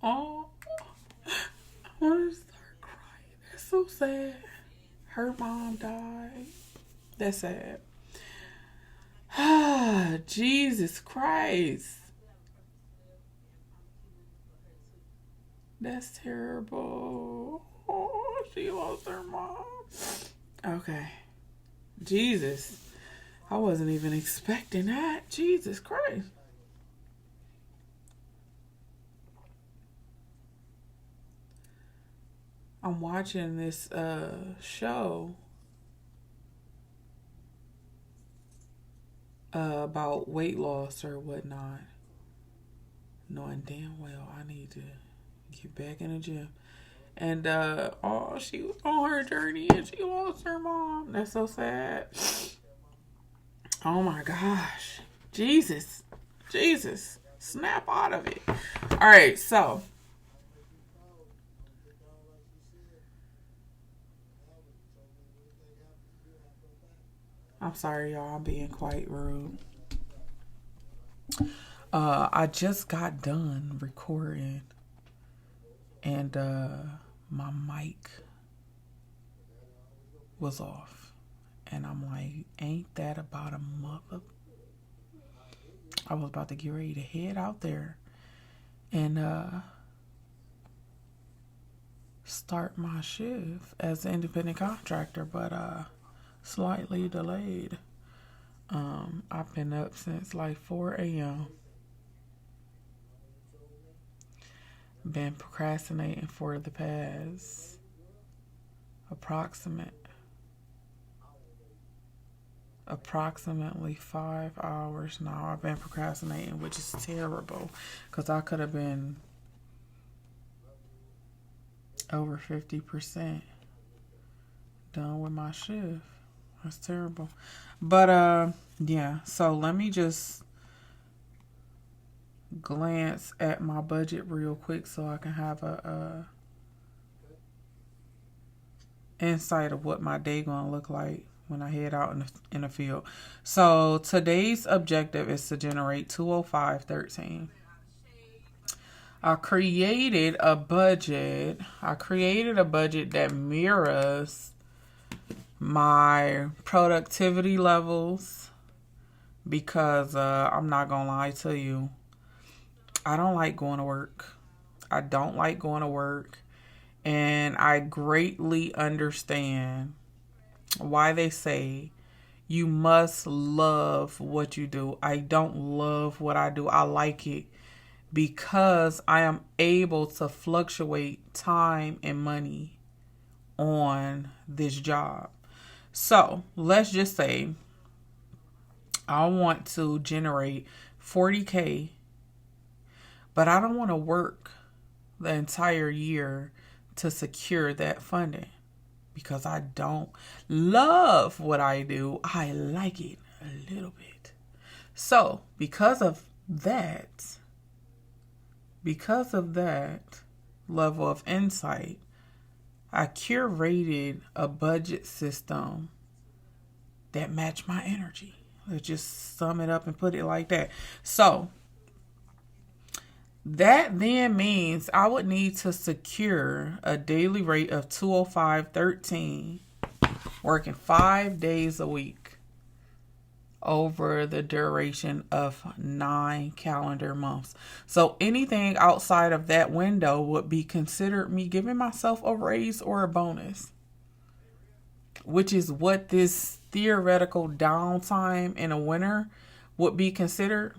Oh, I want to start crying. That's so sad. Her mom died. That's sad. Ah, Jesus Christ. That's terrible. Oh, she lost her mom. Okay. Jesus. I wasn't even expecting that. Jesus Christ. I'm watching this show about weight loss or whatnot, knowing damn well I need to get back in the gym. And oh, she was on her journey and she lost her mom. That's so sad. Oh my gosh. Jesus. Jesus. Snap out of it. All right, so I'm sorry, y'all. I'm being quite rude. I just got done recording, and my mic was off, and I'm like, "Ain't that about a mother?" I was about to get ready to head out there and start my shift as an independent contractor, but slightly delayed. I've been up since like 4 a.m. Been procrastinating for the past approximate approximately 5 hours now. I've been procrastinating, which is terrible because I could have been over 50% done with my shift. That's terrible. But yeah, so let me just glance at my budget real quick so I can have a insight of what my day gonna look like when I head out in the field. So today's objective is to generate 205.13. I created a budget. I created a budget that mirrors my productivity levels because I'm not gonna lie to you. I don't like going to work. I don't like going to work. And I greatly understand why they say you must love what you do. I don't love what I do. I like it because I am able to fluctuate time and money on this job. So let's just say I want to generate 40K, but I don't want to work the entire year to secure that funding because I don't love what I do. I like it a little bit. So because of that level of insight, I curated a budget system that matched my energy. Let's just sum it up and put it like that. So that then means I would need to secure a daily rate of 205.13, working 5 days a week over the duration of 9 calendar months. So anything outside of that window would be considered me giving myself a raise or a bonus, which is what this theoretical downtime in a winter would be considered.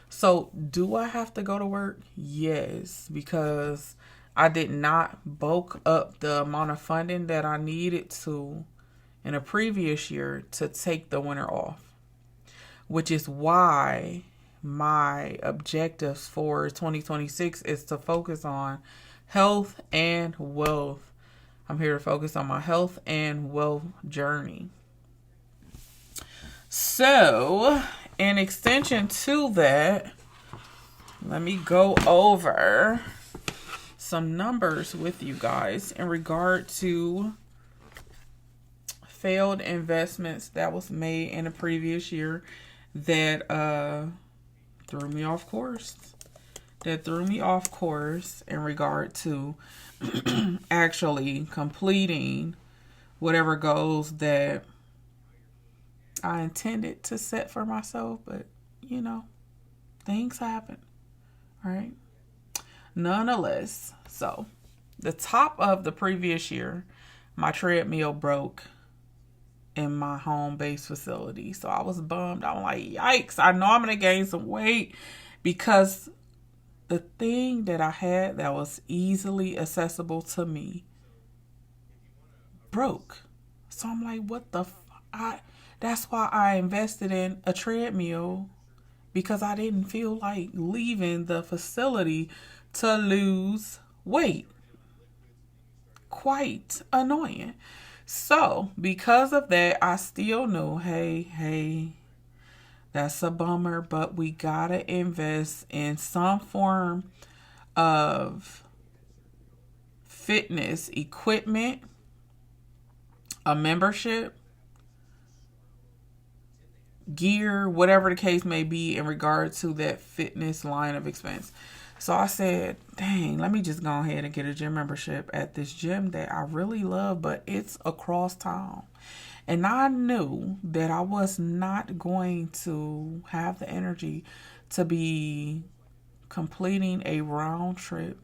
So, do I have to go to work? Yes, because I did not bulk up the amount of funding that I needed to in a previous year to take the winter off, which is why my objectives for 2026 is to focus on health and wealth. I'm here to focus on my health and wealth journey. So, in extension to that, let me go over some numbers with you guys in regard to failed investments that was made in the previous year that threw me off course, that threw me off course in regard to actually completing whatever goals that I intended to set for myself. But, you know, things happen, right? Nonetheless, so the top of the previous year, my treadmill broke in my home-based facility. So I was bummed. I'm like, yikes, I know I'm going to gain some weight because the thing that I had that was easily accessible to me broke. So I'm like, what the that's why I invested in a treadmill, because I didn't feel like leaving the facility to lose weight. Quite annoying. So, because of that, I still knew, hey, that's a bummer, but we gotta invest in some form of fitness equipment, a membership, gear, whatever the case may be in regard to that fitness line of expense. So I said, dang, let me just go ahead and get a gym membership at this gym that I really love, but it's across town. And I knew that I was not going to have the energy to be completing a round trip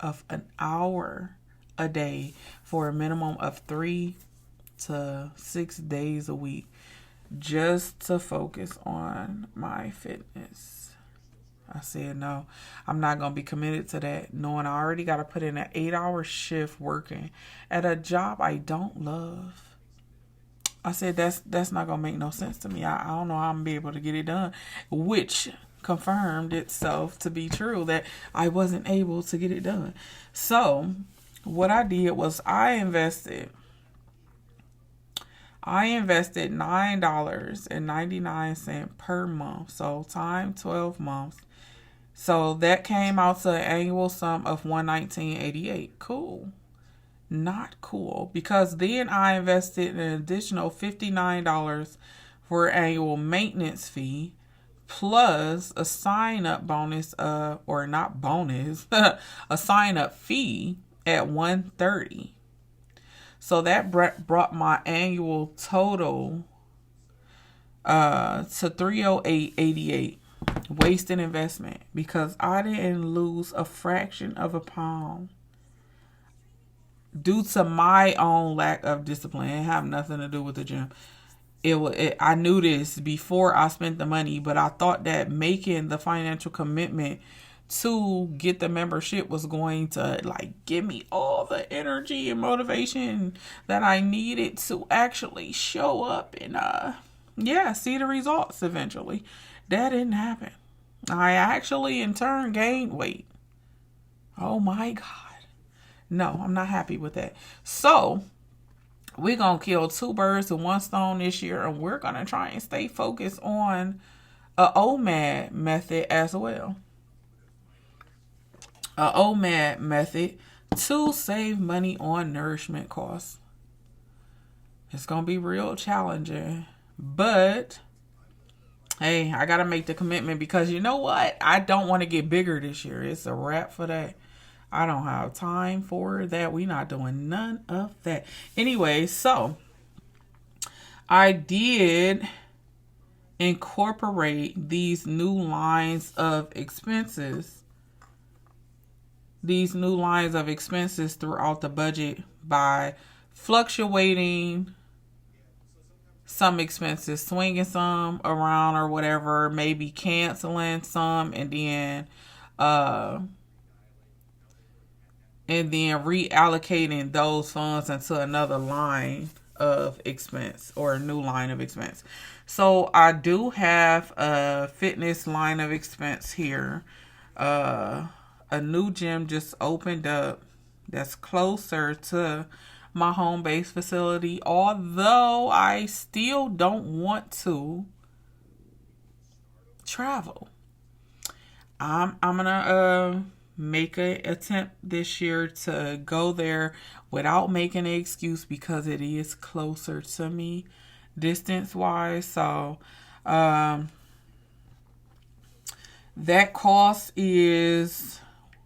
of an hour a day for a minimum of 3 to 6 days a week just to focus on my fitness. I said, no, I'm not going to be committed to that, knowing I already got to put in an 8-hour shift working at a job I don't love. I said, that's not going to make no sense to me. I don't know how I'm going to be able to get it done, which confirmed itself to be true that I wasn't able to get it done. So what I did was I invested $9.99 per month. So times 12 months. So that came out to an annual sum of $119.88. Cool. Not cool, because then I invested an additional $59 for annual maintenance fee plus a sign-up bonus, or not bonus, a sign-up fee at $130. So that brought my annual total to $308.88. Wasted investment because I didn't lose a fraction of a pound due to my own lack of discipline. It had nothing to do with the gym. I knew this before I spent the money, but I thought that making the financial commitment to get the membership was going to give me all the energy and motivation that I needed to actually show up and see the results eventually. That didn't happen. I actually in turn gained weight. Oh my God. No, I'm not happy with that. So we're going to kill 2 birds with 1 stone this year, and we're going to try and stay focused on a OMAD method as well. A OMAD method to save money on nourishment costs. It's going to be real challenging, but hey, I got to make the commitment because you know what? I don't want to get bigger this year. It's a wrap for that. I don't have time for that. We're not doing none of that. Anyway, so I did incorporate these new lines of expenses. Throughout the budget by fluctuating some expenses, swinging some around or whatever, maybe canceling some, and then reallocating those funds into another line of expense or a new line of expense. So I do have a fitness line of expense here. A new gym just opened up that's closer to my home-based facility, although I still don't want to travel. I'm gonna make an attempt this year to go there without making an excuse because it is closer to me distance-wise. So That cost is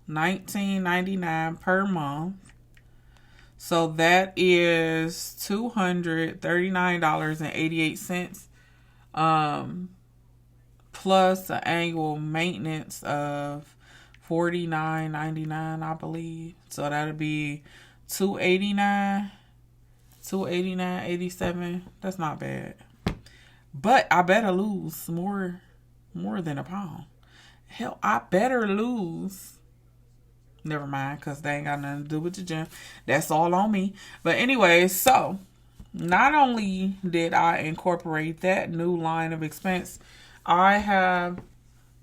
$19.99 per month. So that is $239.88, plus an annual maintenance of $49.99, I believe. So that'll be $289.87. That's not bad. But I better lose more than a pound. Hell, I better lose. Never mind, because they ain't got nothing to do with the gym. That's all on me. But anyway, so not only did I incorporate that new line of expense, I have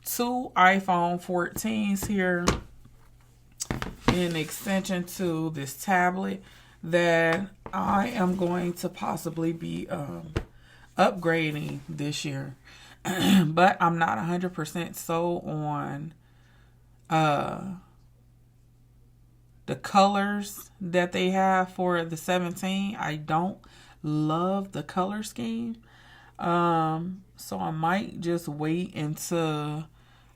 2 iPhone 14s here in extension to this tablet that I am going to possibly be upgrading this year. But I'm not 100% sold on the colors that they have for the 17. I don't love the color scheme. So I might just wait until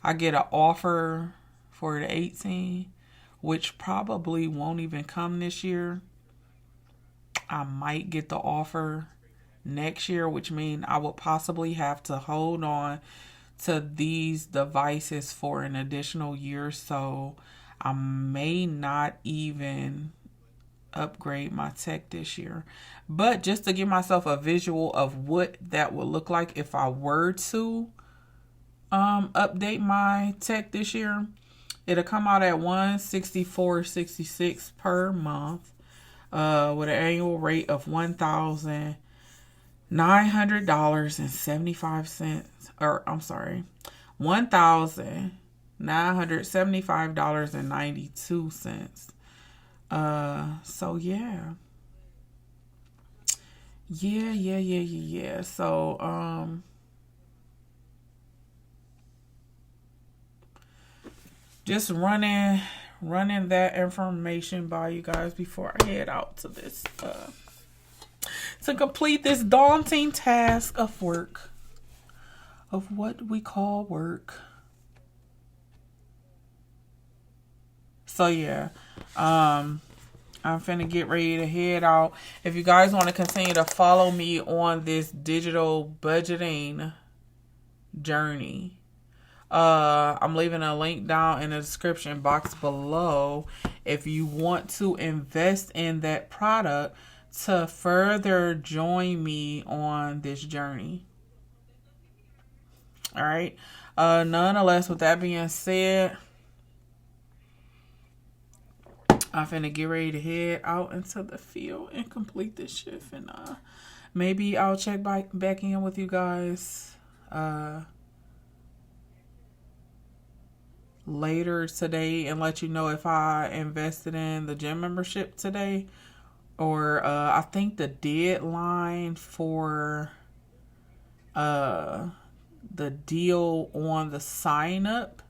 I get an offer for the 18, which probably won't even come this year. I might get the offer next year, which means I would possibly have to hold on to these devices for an additional year. So I may not even upgrade my tech this year. But just to give myself a visual of what that would look like if I were to update my tech this year, it'll come out at $164.66 per month, with an annual rate of $1,900.75, or I'm sorry, $1,975.92. So yeah. So just running that information by you guys before I head out to this to complete this daunting task of work, of what we call work. So yeah, I'm finna get ready to head out. If you guys want to continue to follow me on this digital budgeting journey, I'm leaving a link down in the description box below if you want to invest in that product to further join me on this journey. All right. Nonetheless, with that being said, I'm finna get ready to head out into the field and complete this shift. And maybe I'll check back in with you guys later today and let you know if I invested in the gym membership today. Or I think the deadline for the deal on the sign up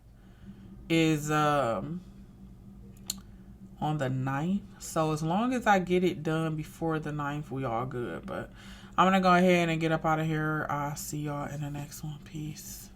is on the 9th. So as long as I get it done before the 9th, we all good. But I'm going to go ahead and get up out of here. I'll see y'all in the next one. Peace.